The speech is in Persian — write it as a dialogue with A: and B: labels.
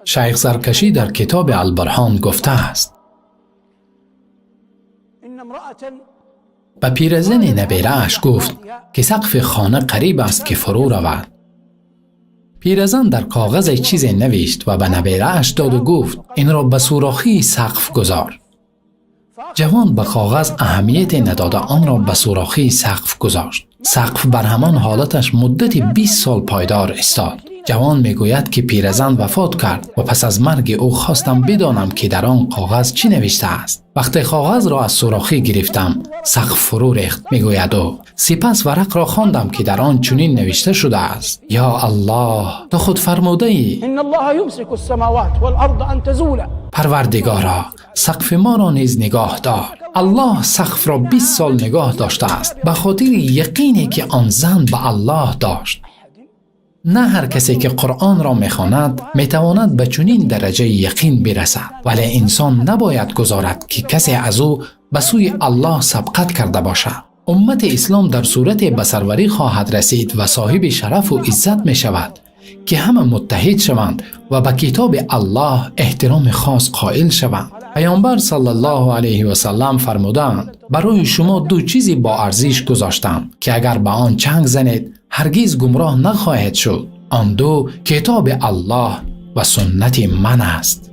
A: شیخ زرکشی در کتاب البرهان گفته است: به پیرزن نبیره اش گفت که سقف خانه قریب است که فرو رود. پیرزن در کاغذ چیزی نوشت و به نبیره اش داد و گفت این را به سوراخی سقف گذار. جوان به کاغذ اهمیت نداده آن را به سوراخی سقف گذاشت. سقف بر همان حالتش مدت 20 سال پایدار استاد. جوان میگوید که پیرزن وفات کرد و پس از مرگ او خواستم بدانم که در آن کاغذ چی نوشته است. وقتی کاغذ را از سوراخی گرفتم سقف فرو ریخت، میگوید او. سپس ورق را خواندم که در آن چنین نوشته شده است: یا الله، تو خود فرموده ای
B: ان الله یمسک السماوات والارض ان تزولا.
A: پروردگارا، سقف ما را نیز نگاه دار. الله سقف را 20 سال نگاه داشته است به خاطر یقینی که آن زن به الله داشت. نه هر کسی که قرآن را میخواند میتواند به چنین درجه یقین برسد، ولی انسان نباید گذارد که کسی از او به سوی الله سبقت کرده باشد. امت اسلام در صورت به سروری خواهد رسید و صاحب شرف و عزت می شود که همه متحد شوند و به کتاب الله احترام خاص قائل شوند. پیامبر صلی الله علیه و سلم فرمودند: برای شما دو چیزی با ارزش گذاشتم که اگر به آن چنگ زنید هرگز گمراه نخواهید شد. آن دو کتاب الله و سنت من است.